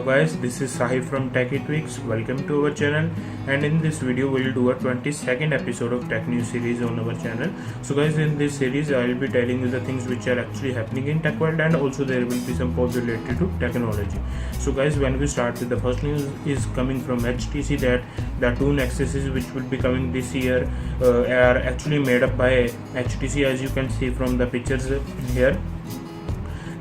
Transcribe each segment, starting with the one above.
Hello guys, this is Sahib from Techie Tweaks. Welcome to our channel, and in this video we'll do a 22nd episode of Tech News series on our channel. So guys, in this series I will be telling you the things which are actually happening in tech world, and also there will be some posts related to technology. So guys, when we start with the first news is coming from HTC that the two Nexuses which will be coming this year are actually made up by HTC, as you can see from the pictures here.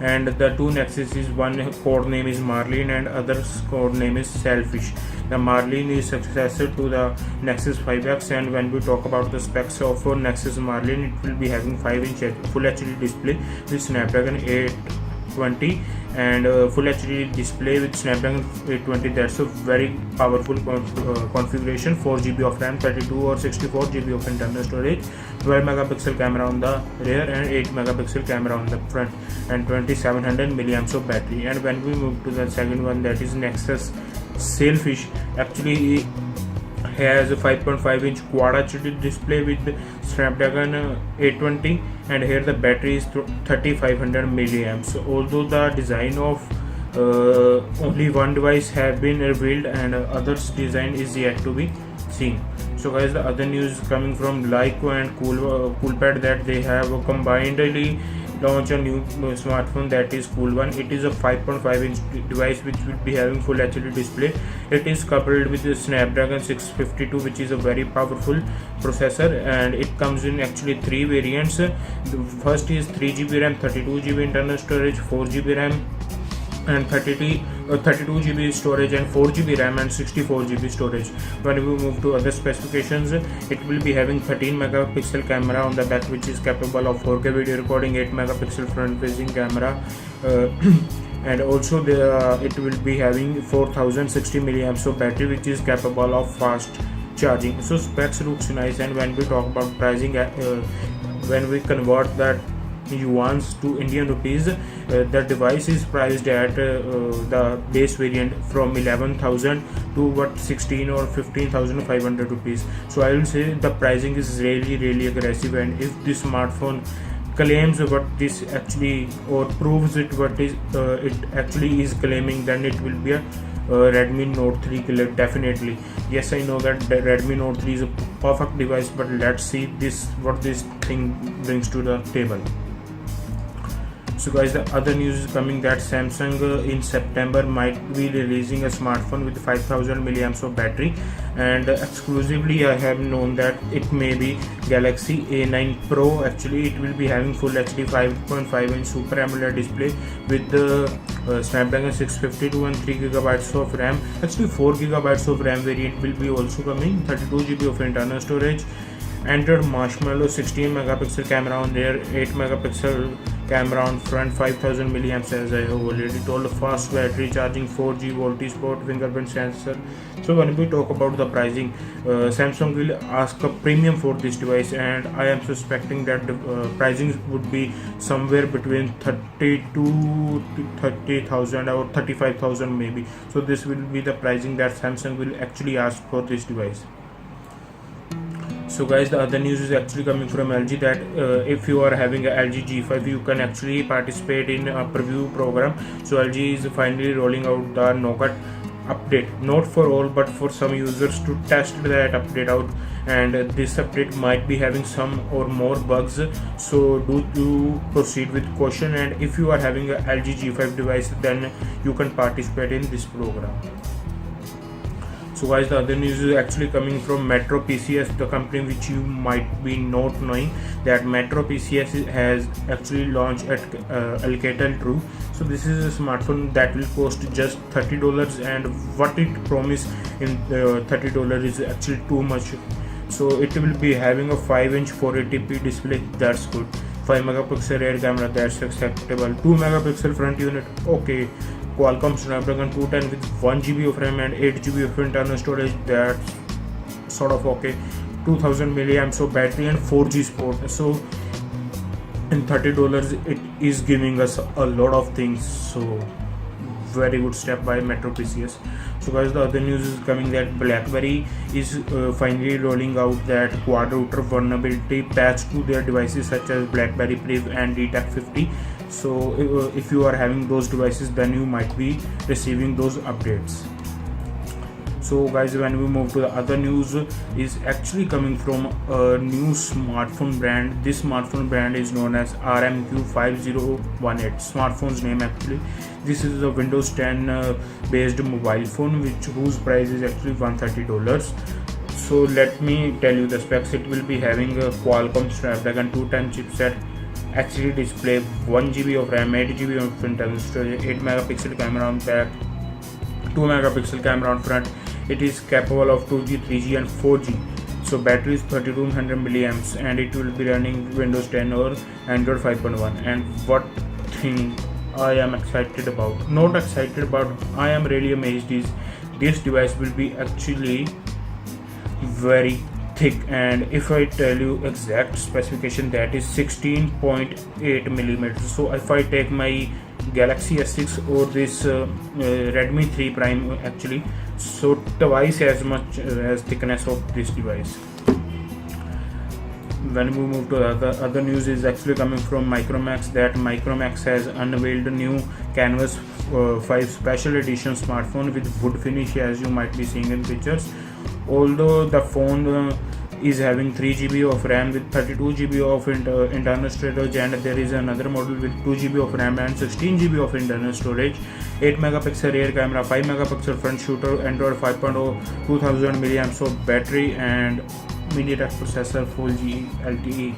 And the two Nexuses, one code name is Marlin and other code name is Selfish. The Marlin is successor to the Nexus 5X, and when we talk about the specs of Nexus Marlin, it will be having 5-inch Full HD display with Snapdragon 820 and Full HD display with Snapdragon 820. That's a very powerful configuration. 4GB of RAM, 32 or 64GB of internal storage, 12 megapixel camera on the rear and 8 megapixel camera on the front, and 2700 milliamps of battery. And when we move to the second one, that is Nexus Sailfish, actually has a 5.5-inch Quad HD display with Snapdragon 820, and here the battery is 3500 milliamps. Although the design of only one device have been revealed and others design is yet to be seen. So guys, the other news coming from Lyco and Coolpad that they have combinedly launch a new smartphone, that is Cool One. It is a 5.5-inch device which will be having Full HD display. It is coupled with the Snapdragon 652, which is a very powerful processor, and it comes in actually three variants. The first is 3GB RAM, 32GB internal storage, 4GB RAM and 32GB storage, and 4GB RAM and 64GB storage. When we move to other specifications, it will be having 13 megapixel camera on the back, which is capable of 4K video recording, 8 megapixel front facing camera, and also it will be having 4060 milliamps of battery, which is capable of fast charging. So specs looks nice. And when we talk about pricing, when we convert that yuans to Indian rupees, the device is priced at the base variant from 11,000 to 16 or 15,500 rupees. So I will say the pricing is really aggressive, and if this smartphone claims what this actually, or proves it what is it actually is claiming, then it will be a Redmi Note 3 killer, definitely. Yes, I know that the Redmi Note 3 is a perfect device, but let's see what this thing brings to the table. So guys, the other news is coming that Samsung in September might be releasing a smartphone with 5000 milliamps of battery, and exclusively I have known that it may be Galaxy A9 Pro. Actually, it will be having Full HD 5.5-inch Super AMOLED display with the Snapdragon 652 and 3GB of RAM. Actually 4GB of RAM variant will be also coming, 32GB of internal storage, Android Marshmallow, 16 megapixel camera on rear, 8 megapixel camera on front, 5000 milliamps as I have already told, fast battery charging, 4G voltage port, fingerprint sensor. So when we talk about the pricing, Samsung will ask a premium for this device, and I am suspecting that the pricing would be somewhere between 32 to 30,000 or 35,000 maybe. So this will be the pricing that Samsung will actually ask for this device. So guys, the other news is actually coming from LG that if you are having a LG G5, you can actually participate in a preview program. So LG is finally rolling out the Nougat update, not for all but for some users, to test that update out, and this update might be having some or more bugs, so do proceed with caution. And if you are having a LG G5 device, then you can participate in this program. So guys, the other news is actually coming from MetroPCS, the company which you might be not knowing, that MetroPCS has actually launched at Alcatel Tru. So this is a smartphone that will cost just $30, and what it promised in $30 is actually too much. So it will be having a 5-inch 480p display, that's good, 5 megapixel rear camera, that's acceptable, 2 megapixel front unit, okay, Qualcomm Snapdragon 210 with 1GB of RAM and 8GB of internal storage, that's sort of okay, 2000 milliamps of battery and 4G support. So in $30 it is giving us a lot of things, so very good step by MetroPCS. So guys, the other news is coming that BlackBerry is finally rolling out that quad router vulnerability patch to their devices such as BlackBerry Priv and DTAC 50. So if you are having those devices, then you might be receiving those updates. So guys, when we move to the other news, is actually coming from a new smartphone brand. This smartphone brand is known as RMQ5018. Smartphone's name actually. This is a Windows 10 based mobile phone whose price is actually $130. So let me tell you the specs. It will be having a Qualcomm Snapdragon 210 chipset, HD display, 1GB of RAM, 8GB of internal storage, 8 megapixel camera on back, 2 megapixel camera on front. It is capable of 2G, 3G and 4G. So battery is 3200 milliamps and it will be running Windows 10 or Android 5.1. And what thing I am excited about, not excited about, I am really amazed is this device will be actually very thick. And if I tell you exact specification, that is 16.8 millimeters. So if I take my Galaxy S6 or this Redmi 3 Prime actually, so twice as much as thickness of this device. When we move to other news is actually coming from Micromax, that Micromax has unveiled a new Canvas 5 special edition smartphone with wood finish, as you might be seeing in pictures. Although the phone is having 3GB of RAM with 32GB of internal storage, and there is another model with 2GB of RAM and 16GB of internal storage, 8 megapixel rear camera, 5 megapixel front shooter, Android 5.0, 2000 milliamps of battery, and MediaTek processor, full G LTE.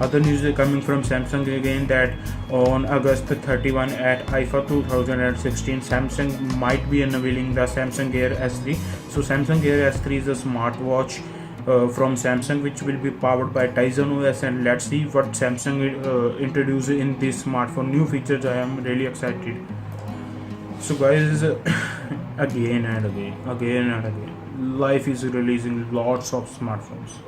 Other news is coming from Samsung again, that on August 31 at IFA 2016, Samsung might be unveiling the Samsung Gear S3. So Samsung Gear S3 is a smartwatch from Samsung which will be powered by Tizen OS, and let's see what Samsung introduces in this smartphone. New features, I am really excited. So guys, again and again, Life is releasing lots of smartphones.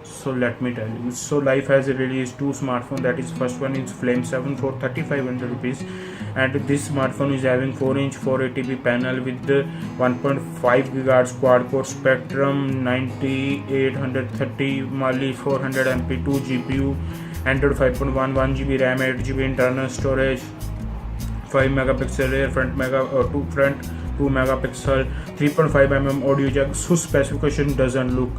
So let me tell you, so Life has released two smartphones. That is, first one is Flame 7 for 3500 rupees, and this smartphone is having 4-inch 480p panel with the 1.5 GHz quad core Spectrum 9830 Mali 400 MP 2 GPU, Android 5.1, 1GB RAM, 8GB internal storage, 5 megapixel rear, front 2 megapixel, 3.5mm audio jack. So specification doesn't look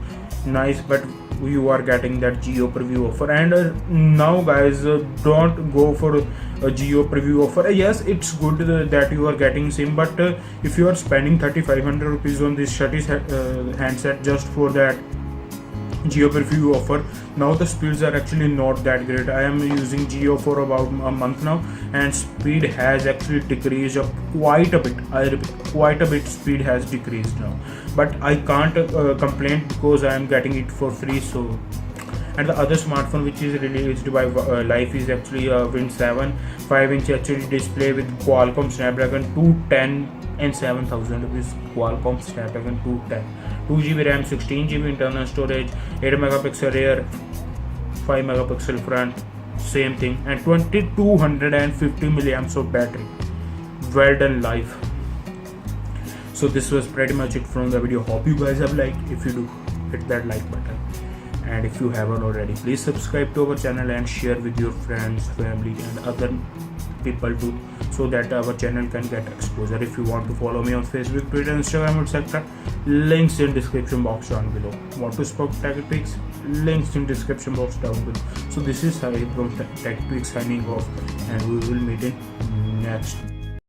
nice, but you are getting that Geo preview offer. And now guys, don't go for a Geo preview offer. Yes, it's good that you are getting SIM, but if you are spending 3500 rupees on this shutty handset just for that Geo preview offer, now the speeds are actually not that great. I am using Geo for about a month now, and speed has actually decreased up quite a bit. I repeat, quite a bit speed has decreased now, but I can't complain because I am getting it for free. So, and the other smartphone which is released by Life is actually a Wind 7 5-inch HD display with Qualcomm Snapdragon 210 and 7000 rupees. Qualcomm Snapdragon 210, 2GB RAM, 16GB internal storage, 8 megapixel rear, 5 megapixel front, same thing, and 2250 milliamps of battery. Well done, Life. So this was pretty much it from the video. Hope you guys have liked. If you do, hit that like button, and if you haven't already, please subscribe to our channel and share with your friends, family and other people too, so that our channel can get exposure. If you want to follow me on Facebook, Twitter, Instagram, etc., links in description box down below. Want to spoke Techie Tweaks? Links in description box down below. So this is Sahib from Techie Tweaks signing off, and we will meet in next